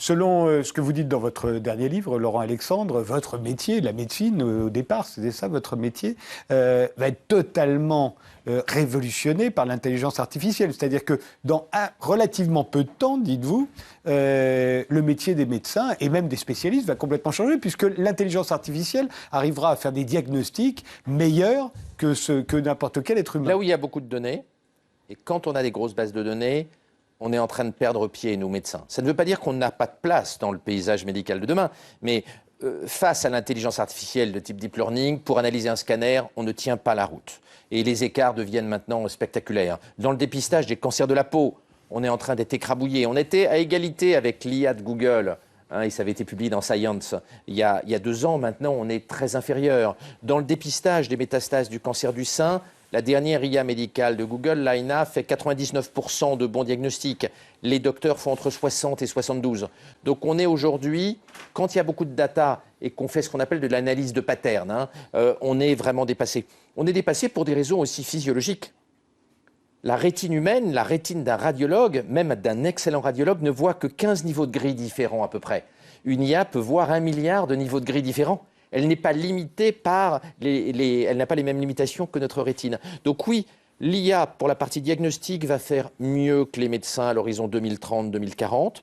selon ce que vous dites dans votre dernier livre, Laurent Alexandre, votre métier, la médecine, au départ, c'était ça votre métier, va être totalement révolutionné par l'intelligence artificielle. C'est-à-dire que dans relativement peu de temps, dites-vous, le métier des médecins et même des spécialistes va complètement changer, puisque l'intelligence artificielle arrivera à faire des diagnostics meilleurs que n'importe quel être humain. Là où il y a beaucoup de données, et quand on a des grosses bases de données, on est en train de perdre pied, nous médecins. Ça ne veut pas dire qu'on n'a pas de place dans le paysage médical de demain, mais face à l'intelligence artificielle de type deep learning, pour analyser un scanner, on ne tient pas la route. Et les écarts deviennent maintenant spectaculaires. Dans le dépistage des cancers de la peau, on est en train d'être écrabouillé. On était à égalité avec l'IA de Google. Et ça avait été publié dans Science il y a 2 ans. Maintenant, on est très inférieur. Dans le dépistage des métastases du cancer du sein, la dernière IA médicale de Google, l'AINA, fait 99% de bons diagnostics. Les docteurs font entre 60 et 72. Donc on est aujourd'hui, quand il y a beaucoup de data et qu'on fait ce qu'on appelle de l'analyse de pattern, on est vraiment dépassé. On est dépassé pour des raisons aussi physiologiques. La rétine humaine, la rétine d'un radiologue, même d'un excellent radiologue, ne voit que 15 niveaux de gris différents à peu près. Une IA peut voir 1 milliard de niveaux de gris différents. Elle n'est pas limitée par elle n'a pas les mêmes limitations que notre rétine. Donc oui, l'IA pour la partie diagnostic va faire mieux que les médecins à l'horizon 2030-2040.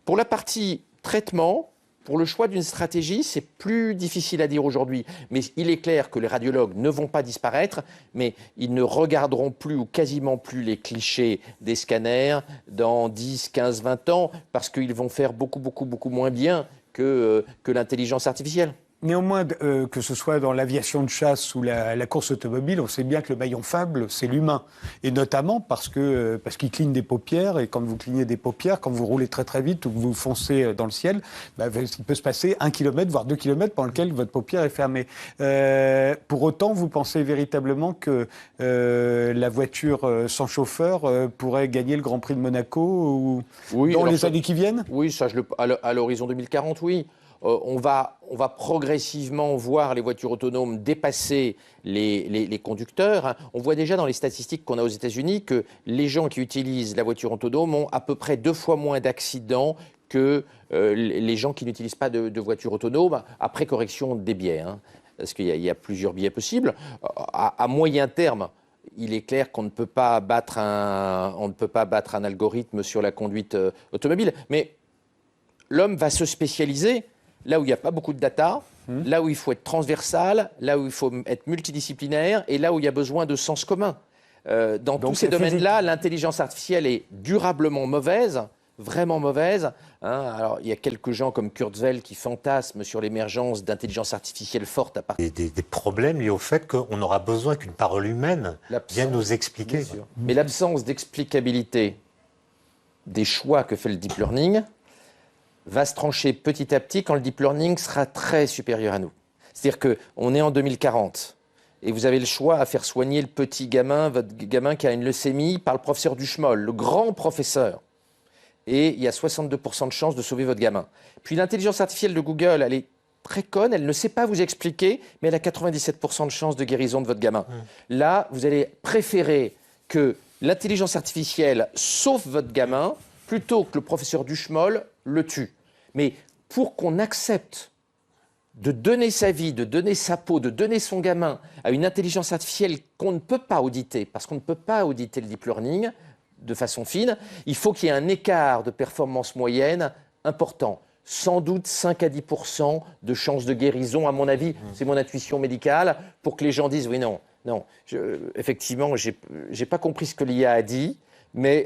Pour la partie traitement, pour le choix d'une stratégie, c'est plus difficile à dire aujourd'hui. Mais il est clair que les radiologues ne vont pas disparaître, mais ils ne regarderont plus ou quasiment plus les clichés des scanners dans 10, 15, 20 ans, parce qu'ils vont faire beaucoup moins bien que l'intelligence artificielle. Néanmoins, que ce soit dans l'aviation de chasse ou la course automobile, on sait bien que le maillon faible, c'est l'humain. Et notamment parce qu'il cligne des paupières, et quand vous clignez des paupières, quand vous roulez très vite ou que vous foncez dans le ciel, il peut se passer 1 kilomètre, voire 2 kilomètres pendant lequel votre paupière est fermée. Pour autant, vous pensez véritablement que la voiture sans chauffeur pourrait gagner le Grand Prix de Monaco dans les années qui viennent ? Oui, ça, à l'horizon 2040, oui. On va progressivement voir les voitures autonomes dépasser les conducteurs. On voit déjà dans les statistiques qu'on a aux États-Unis que les gens qui utilisent la voiture autonome ont à peu près 2 fois moins d'accidents que les gens qui n'utilisent pas de voiture autonome, après correction des biais. Parce qu'il y a plusieurs biais possibles. À moyen terme, il est clair qu'on ne peut pas battre un algorithme sur la conduite automobile. Mais l'homme va se spécialiser là où il n'y a pas beaucoup de data, là où il faut être transversal, là où il faut être multidisciplinaire et là où il y a besoin de sens commun. Dans tous ces domaines-là, l'intelligence artificielle est durablement mauvaise, vraiment mauvaise. Alors, il y a quelques gens comme Kurzweil qui fantasment sur l'émergence d'intelligence artificielle forte à partir des problèmes liés au fait qu'on aura besoin qu'une parole humaine vienne nous expliquer. Mais l'absence d'explicabilité des choix que fait le deep learning va se trancher petit à petit quand le deep learning sera très supérieur à nous. C'est-à-dire qu'on est en 2040 et vous avez le choix à faire soigner le petit gamin, votre gamin qui a une leucémie, par le professeur Duchemol, le grand professeur. Et il y a 62% de chances de sauver votre gamin. Puis l'intelligence artificielle de Google, elle est très conne, elle ne sait pas vous expliquer, mais elle a 97% de chances de guérison de votre gamin. Là, vous allez préférer que l'intelligence artificielle sauve votre gamin plutôt que le professeur Duchemol le tue. Mais pour qu'on accepte de donner sa vie, de donner sa peau, de donner son gamin à une intelligence artificielle qu'on ne peut pas auditer, parce qu'on ne peut pas auditer le deep learning de façon fine, il faut qu'il y ait un écart de performance moyenne important. Sans doute 5 à 10% de chances de guérison, à mon avis, c'est mon intuition médicale, pour que les gens disent « oui, non, effectivement, j'ai pas compris ce que l'IA a dit ». Mais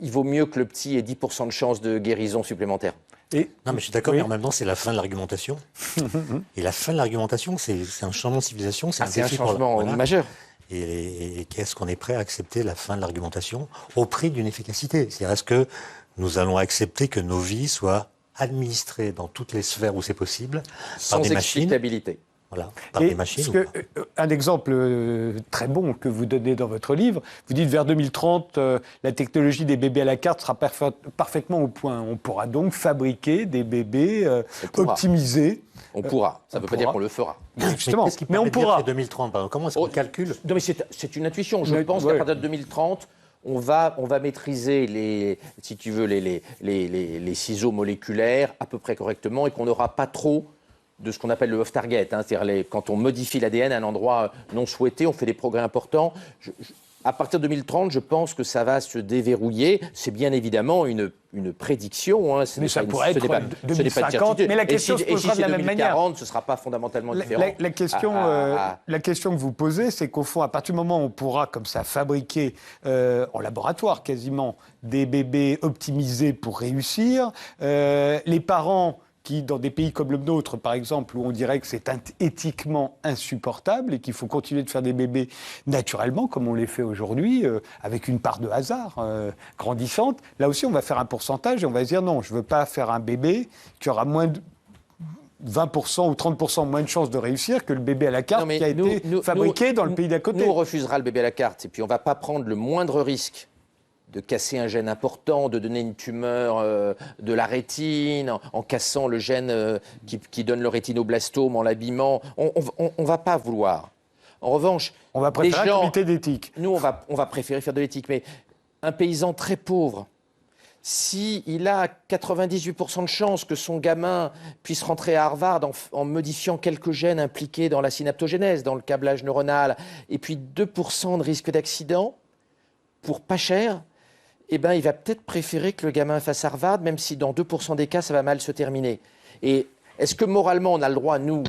il vaut mieux que le petit ait 10% de chance de guérison supplémentaire. Non, mais je suis d'accord, mais en même temps, c'est la fin de l'argumentation. Et la fin de l'argumentation, c'est un changement de civilisation. C'est un changement majeur. Et qu'est-ce qu'on est prêt à accepter la fin de l'argumentation au prix d'une efficacité ? C'est-à-dire, est-ce que nous allons accepter que nos vies soient administrées dans toutes les sphères où c'est possible par des machines ? Sans explicabilité. Voilà, par des machines. Un exemple très bon que vous donnez dans votre livre, vous dites vers 2030, la technologie des bébés à la carte sera parfaitement au point. On pourra donc fabriquer des bébés optimisés. On pourra, ça ne veut pas dire qu'on le fera. Justement, mais on pourra. 2030, comment est-ce qu'on calcule ? Non, mais c'est une intuition. Je pense qu'à partir de 2030, on va maîtriser si tu veux, les ciseaux moléculaires à peu près correctement et qu'on n'aura pas trop de ce qu'on appelle le off-target. Hein, c'est-à-dire quand on modifie l'ADN à un endroit non souhaité, on fait des progrès importants. À partir de 2030, je pense que ça va se déverrouiller. C'est bien évidemment une prédiction. Hein. Mais ça pourrait être 2050. Mais la question se posera de la même manière. 2040, ce ne sera pas fondamentalement différent. La question que vous posez, c'est qu'au fond, à partir du moment où on pourra, comme ça, fabriquer en laboratoire quasiment des bébés optimisés pour réussir, les parents qui, dans des pays comme le nôtre, par exemple, où on dirait que c'est éthiquement insupportable et qu'il faut continuer de faire des bébés naturellement, comme on les fait aujourd'hui, avec une part de hasard grandissante, là aussi, on va faire un pourcentage et on va se dire non, je ne veux pas faire un bébé qui aura moins de 20% ou 30% moins de chances de réussir que le bébé à la carte qui a été fabriqué dans le pays d'à côté. Nous, on refusera le bébé à la carte et puis on ne va pas prendre le moindre risque de casser un gène important, de donner une tumeur de la rétine, en cassant le gène qui donne le rétinoblastome, en l'abîmant. On ne va pas vouloir. En revanche, on va préférer un comité d'éthique. Nous, on va préférer faire de l'éthique. Mais un paysan très pauvre, s'il a 98% de chances que son gamin puisse rentrer à Harvard en modifiant quelques gènes impliqués dans la synaptogénèse, dans le câblage neuronal, et puis 2% de risque d'accident, pour pas cher, eh ben, il va peut-être préférer que le gamin fasse Harvard, même si dans 2% des cas, ça va mal se terminer. Et est-ce que moralement, on a le droit, nous,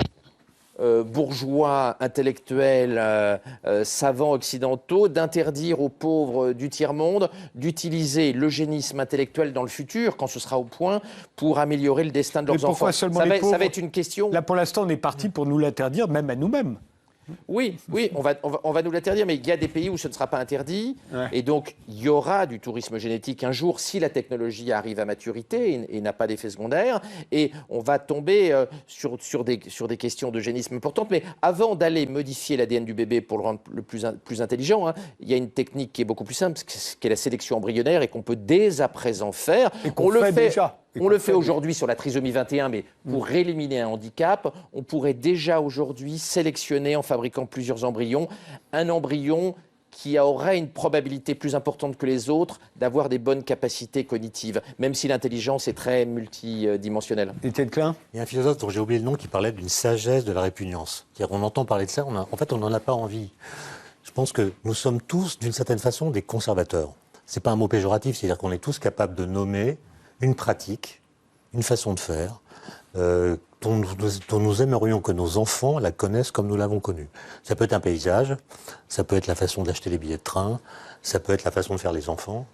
bourgeois, intellectuels, savants occidentaux, d'interdire aux pauvres du tiers-monde d'utiliser l'eugénisme intellectuel dans le futur, quand ce sera au point, pour améliorer le destin de leurs enfants? Ça va être une question. Là, pour l'instant, on est parti pour nous l'interdire, même à nous-mêmes. Oui, on va nous l'interdire, mais il y a des pays où ce ne sera pas interdit. Ouais. Et donc, il y aura du tourisme génétique un jour si la technologie arrive à maturité et n'a pas d'effet secondaire. Et on va tomber sur des questions d'eugénisme importantes. Mais avant d'aller modifier l'ADN du bébé pour le rendre plus intelligent, hein, il y a une technique qui est beaucoup plus simple, qui est la sélection embryonnaire et qu'on peut dès à présent faire. Et qu'on le fait déjà. On le fait aujourd'hui sur la trisomie 21, mais pour éliminer un handicap, on pourrait déjà aujourd'hui sélectionner, en fabriquant plusieurs embryons, un embryon qui aurait une probabilité plus importante que les autres d'avoir des bonnes capacités cognitives, même si l'intelligence est très multidimensionnelle. Étienne Klein ? Il y a un philosophe dont j'ai oublié le nom qui parlait d'une sagesse de la répugnance. C'est-à-dire, on entend parler de ça, en fait, on n'en a pas envie. Je pense que nous sommes tous, d'une certaine façon, des conservateurs. C'est pas un mot péjoratif, c'est-à-dire qu'on est tous capables de nommer une pratique, une façon de faire, dont nous aimerions que nos enfants la connaissent comme nous l'avons connue. Ça peut être un paysage, ça peut être la façon d'acheter les billets de train, ça peut être la façon de faire les enfants.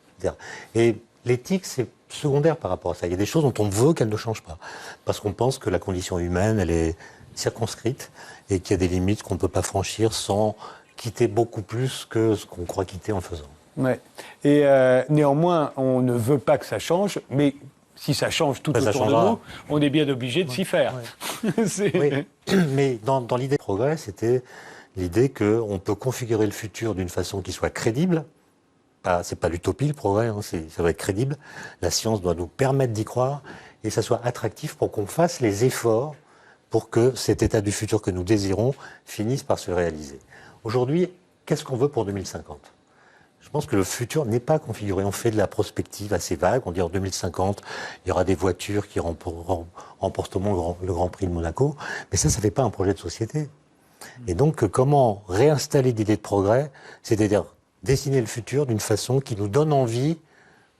Et l'éthique, c'est secondaire par rapport à ça. Il y a des choses dont on veut qu'elles ne changent pas. Parce qu'on pense que la condition humaine, elle est circonscrite et qu'il y a des limites qu'on ne peut pas franchir sans quitter beaucoup plus que ce qu'on croit quitter en faisant. Ouais. Et néanmoins, on ne veut pas que ça change, mais si ça change tout autour de nous, on est bien obligé de s'y faire. Ouais. Oui. Mais dans l'idée de progrès, c'était l'idée qu'on peut configurer le futur d'une façon qui soit crédible. C'est pas l'utopie, le progrès, hein, ça doit être crédible. La science doit nous permettre d'y croire et ça soit attractif pour qu'on fasse les efforts pour que cet état du futur que nous désirons finisse par se réaliser. Aujourd'hui, qu'est-ce qu'on veut pour 2050 ? Je pense que le futur n'est pas configuré. On fait de la prospective assez vague. On dit en 2050, il y aura des voitures qui remporteront le Grand Prix de Monaco. Mais ça ne fait pas un projet de société. Et donc, comment réinstaller l'idée de progrès, c'est-à-dire dessiner le futur d'une façon qui nous donne envie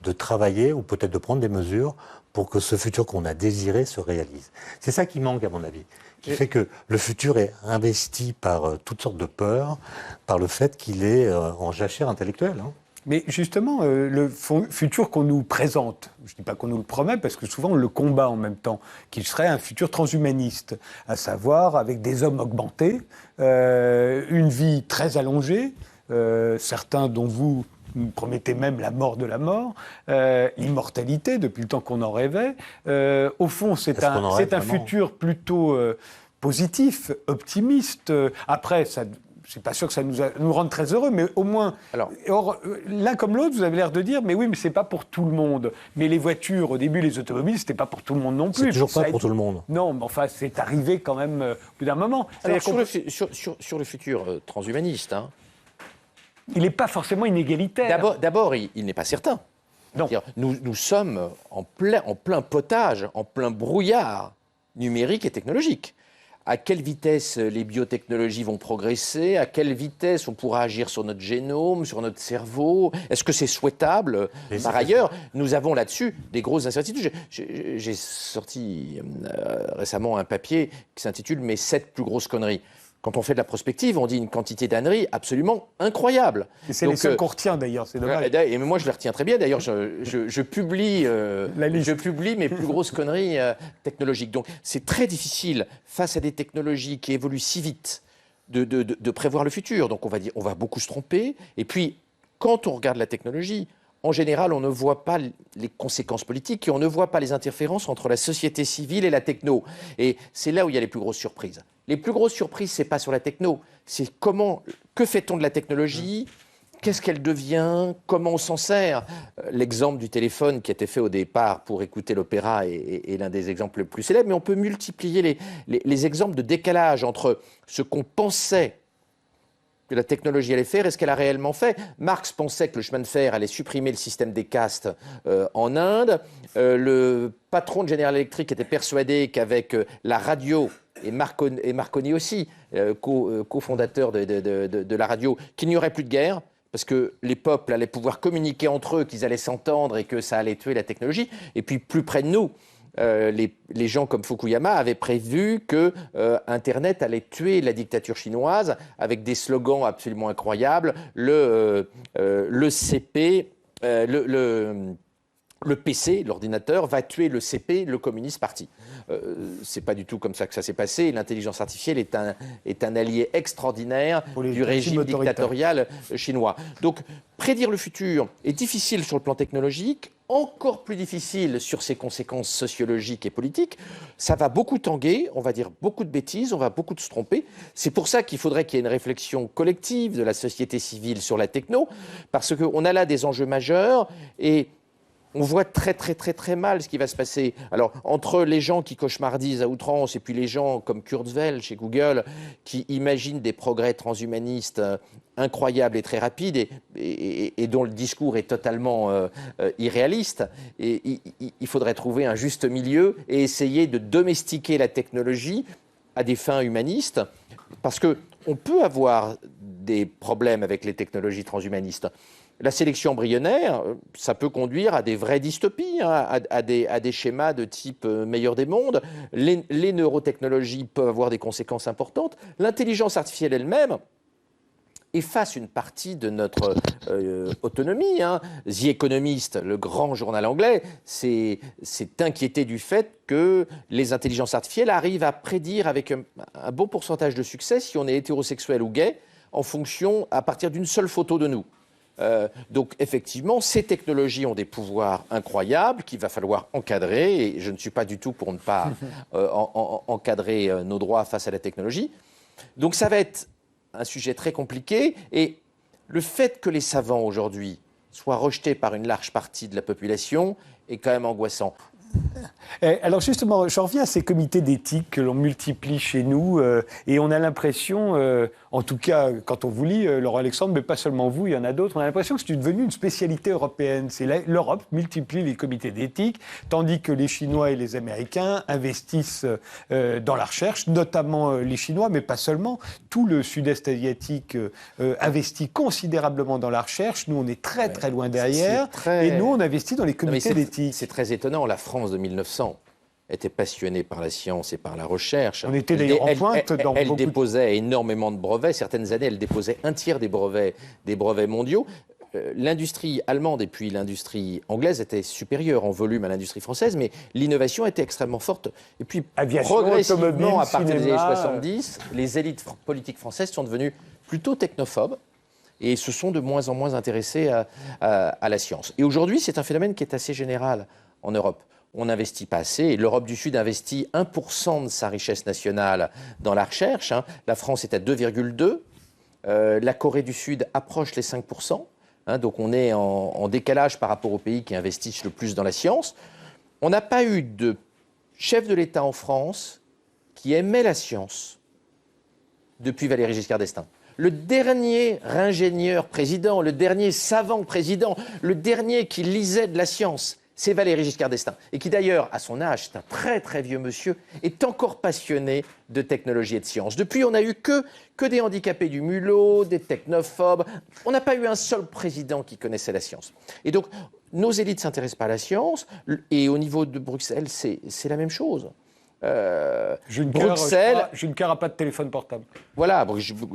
de travailler ou peut-être de prendre des mesures pour que ce futur qu'on a désiré se réalise. C'est ça qui manque, à mon avis, qui fait que le futur est investi par toutes sortes de peurs, par le fait qu'il est en jachère intellectuelle. Hein. Mais justement, le futur qu'on nous présente, je ne dis pas qu'on nous le promet, parce que souvent on le combat en même temps, qu'il serait un futur transhumaniste, à savoir avec des hommes augmentés, une vie très allongée, certains dont vous promettez même la mort de la mort, l'immortalité depuis le temps qu'on en rêvait. Au fond, c'est un futur plutôt positif, optimiste. Après, ça... Je ne suis pas sûr que ça nous rende très heureux, mais au moins, l'un comme l'autre, vous avez l'air de dire, mais oui, mais ce n'est pas pour tout le monde. Mais les voitures, au début, les automobiles, ce n'était pas pour tout le monde non plus. C'est toujours pas pour tout le monde. Non, mais enfin, c'est arrivé quand même au bout d'un moment. Alors, sur le futur transhumaniste, hein, Il n'est pas forcément inégalitaire. D'abord, il n'est pas certain. Non. Nous sommes en plein potage, en plein brouillard numérique et technologique. À quelle vitesse les biotechnologies vont progresser? À quelle vitesse on pourra agir sur notre génome, sur notre cerveau? Est-ce que c'est souhaitable? Par ailleurs, nous avons là-dessus des grosses incertitudes. J'ai sorti récemment un papier qui s'intitule « Mes 7 plus grosses conneries ». Quand on fait de la prospective, on dit une quantité d'âneries absolument incroyable. Et c'est les seuls qu'on retient d'ailleurs, c'est dommage. Et moi, je les retiens très bien. D'ailleurs, je publie mes plus grosses conneries technologiques. Donc, c'est très difficile, face à des technologies qui évoluent si vite, de prévoir le futur. Donc, on va beaucoup se tromper. Et puis, quand on regarde la technologie, en général, on ne voit pas les conséquences politiques et on ne voit pas les interférences entre la société civile et la techno. Et c'est là où il y a les plus grosses surprises. Les plus grosses surprises, c'est pas sur la techno, c'est que fait-on de la technologie, qu'est-ce qu'elle devient, comment on s'en sert. L'exemple du téléphone qui était fait au départ pour écouter l'opéra est l'un des exemples les plus célèbres, mais on peut multiplier les exemples de décalage entre ce qu'on pensait que la technologie allait faire et ce qu'elle a réellement fait. Marx pensait que le chemin de fer allait supprimer le système des castes en Inde. Le patron de General Electric était persuadé qu'avec la radio, et Marconi aussi, cofondateur de la radio, qu'il n'y aurait plus de guerre, parce que les peuples allaient pouvoir communiquer entre eux, qu'ils allaient s'entendre et que ça allait tuer la technologie. Et puis plus près de nous, les gens comme Fukuyama avaient prévu que Internet allait tuer la dictature chinoise avec des slogans absolument incroyables. Le CP, le PC, l'ordinateur, va tuer le CP, le Communiste Party. C'est pas du tout comme ça que ça s'est passé. L'intelligence artificielle est un allié extraordinaire du régime dictatorial chinois. Donc, prédire le futur est difficile sur le plan technologique, encore plus difficile sur ses conséquences sociologiques et politiques. Ça va beaucoup tanguer, on va dire beaucoup de bêtises, on va beaucoup se tromper. C'est pour ça qu'il faudrait qu'il y ait une réflexion collective de la société civile sur la techno, parce qu'on a là des enjeux majeurs et on voit très mal ce qui va se passer. Alors, entre les gens qui cauchemardisent à outrance et puis les gens comme Kurzweil chez Google qui imaginent des progrès transhumanistes incroyables et très rapides et dont le discours est totalement irréaliste, et il faudrait trouver un juste milieu et essayer de domestiquer la technologie à des fins humanistes, parce qu'on peut avoir des problèmes avec les technologies transhumanistes. La sélection embryonnaire, ça peut conduire à des vraies dystopies, hein, à des schémas de type meilleur des mondes. Les neurotechnologies peuvent avoir des conséquences importantes. L'intelligence artificielle elle-même efface une partie de notre autonomie. Hein. The Economist, le grand journal anglais, s'est inquiété du fait que les intelligences artificielles arrivent à prédire avec un bon pourcentage de succès si on est hétérosexuel ou gay, à partir d'une seule photo de nous. Donc effectivement, ces technologies ont des pouvoirs incroyables qu'il va falloir encadrer, et je ne suis pas du tout pour ne pas encadrer nos droits face à la technologie. Donc ça va être un sujet très compliqué, et le fait que les savants aujourd'hui soient rejetés par une large partie de la population est quand même angoissant. Alors justement, j'en reviens à ces comités d'éthique que l'on multiplie chez nous, et on a l'impression, en tout cas quand on vous lit, Laurent Alexandre, mais pas seulement vous, il y en a d'autres, on a l'impression que c'est devenu une spécialité européenne. C'est l'Europe multiplie les comités d'éthique, tandis que les Chinois et les Américains investissent dans la recherche, notamment les Chinois, mais pas seulement. Tout le sud-est asiatique investit considérablement dans la recherche. Nous, on est très loin derrière, et nous, on investit dans les comités d'éthique. C'est très étonnant. La France de 1900 était passionnée par la science et par la recherche. On était d'ailleurs en pointe dans Elle déposait énormément de brevets. Certaines années, elle déposait un tiers des brevets mondiaux. L'industrie allemande et puis l'industrie anglaise étaient supérieures en volume à l'industrie française, mais l'innovation était extrêmement forte. Et puis, progressivement, à partir des années 70, les élites politiques françaises sont devenues plutôt technophobes et se sont de moins en moins intéressées à la science. Et aujourd'hui, c'est un phénomène qui est assez général en Europe. On n'investit pas assez, et l'Europe du Sud investit 1% de sa richesse nationale dans la recherche. Hein. La France est à 2,2%. La Corée du Sud approche les 5%. Hein, donc on est en décalage par rapport aux pays qui investissent le plus dans la science. On n'a pas eu de chef de l'État en France qui aimait la science depuis Valéry Giscard d'Estaing. Le dernier ingénieur président, le dernier savant président, le dernier qui lisait de la science, c'est Valéry Giscard d'Estaing. Et qui d'ailleurs, à son âge, c'est un très très vieux monsieur, est encore passionné de technologie et de science. Depuis, on n'a eu que des handicapés du mulot, des technophobes. On n'a pas eu un seul président qui connaissait la science. Et donc, nos élites s'intéressent pas à la science. Et au niveau de Bruxelles, c'est la même chose. Juncker n'a pas de téléphone portable. Voilà,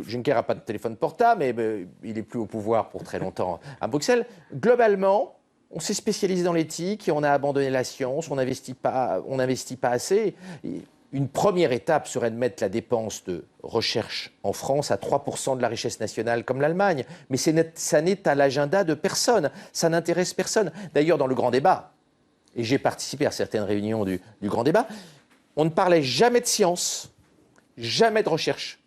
Juncker n'a pas de téléphone portable, mais il n'est plus au pouvoir pour très longtemps à Bruxelles. Globalement, on s'est spécialisé dans l'éthique et on a abandonné la science, on n'investit pas assez. Une première étape serait de mettre la dépense de recherche en France à 3% de la richesse nationale comme l'Allemagne. Mais ça n'est à l'agenda de personne, ça n'intéresse personne. D'ailleurs, dans le grand débat, et j'ai participé à certaines réunions du grand débat, on ne parlait jamais de science, jamais de recherche,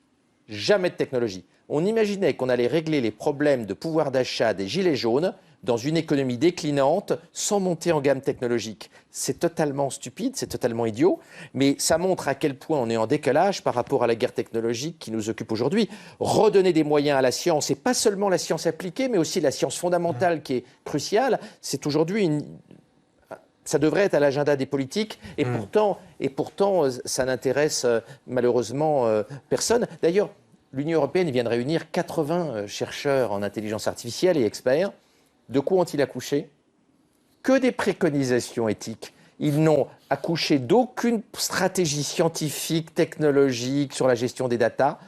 jamais de technologie. On imaginait qu'on allait régler les problèmes de pouvoir d'achat des gilets jaunes dans une économie déclinante sans monter en gamme technologique. C'est totalement stupide, c'est totalement idiot, mais ça montre à quel point on est en décalage par rapport à la guerre technologique qui nous occupe aujourd'hui. Redonner des moyens à la science, et pas seulement la science appliquée, mais aussi la science fondamentale qui est cruciale, c'est aujourd'hui ça devrait être à l'agenda des politiques, et pourtant ça n'intéresse malheureusement personne. D'ailleurs, l'Union européenne vient de réunir 80 chercheurs en intelligence artificielle et experts. De quoi ont-ils accouché? Que des préconisations éthiques. Ils n'ont accouché d'aucune stratégie scientifique, technologique sur la gestion des datas.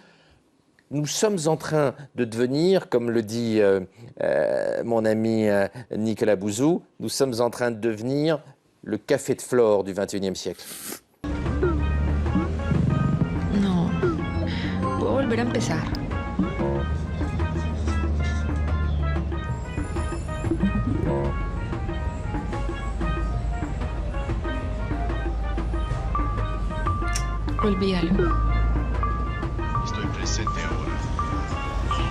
Nous sommes en train de devenir, comme le dit mon ami Nicolas Bouzou, nous sommes en train de devenir le café de Flore du XXIe siècle. No, puedo volver a empezar. Olvídalo. Estoy presente ahora.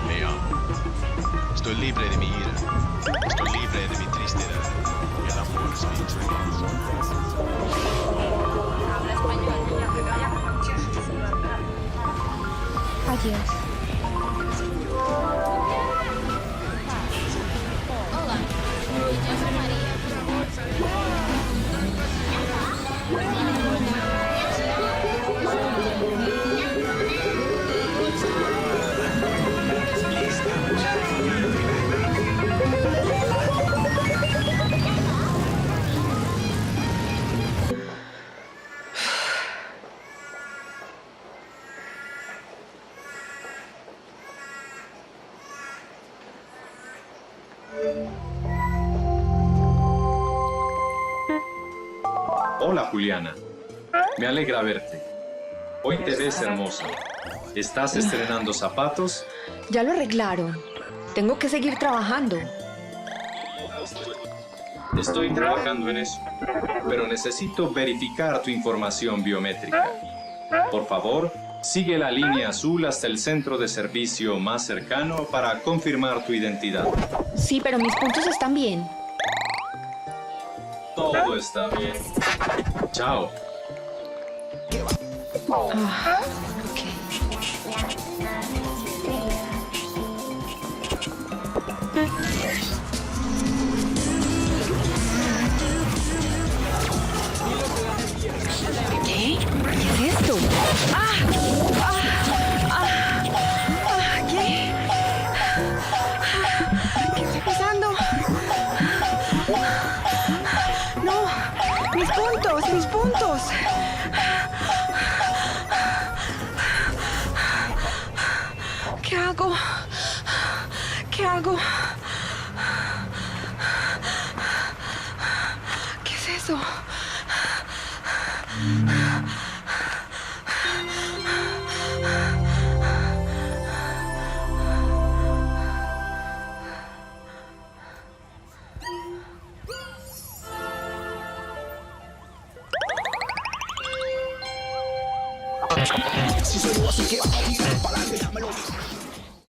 Me amo. Estoy libre de mi ira. Estoy libre de mi tristeza. El amor es mi tregua. Habla español. Adiós. Hola, yo soy María. Hola Juliana, me alegra verte. Hoy te ves hermosa. ¿Estás estrenando zapatos? Ya lo arreglaron. Tengo que seguir trabajando. Estoy trabajando en eso, pero necesito verificar tu información biométrica. Por favor, sigue la línea azul hasta el centro de servicio más cercano para confirmar tu identidad. Sí, pero mis puntos están bien. Todo está bien. Chao. Ah, ok. ¿Qué? ¿Qué es esto? ¿Qué? ¿Qué está pasando? No, mis puntos, mis puntos. ¿Qué hago? ¿Qué hago? ¿Qué es eso? Si soy vos, que vas a tirar para adelante, dámelo.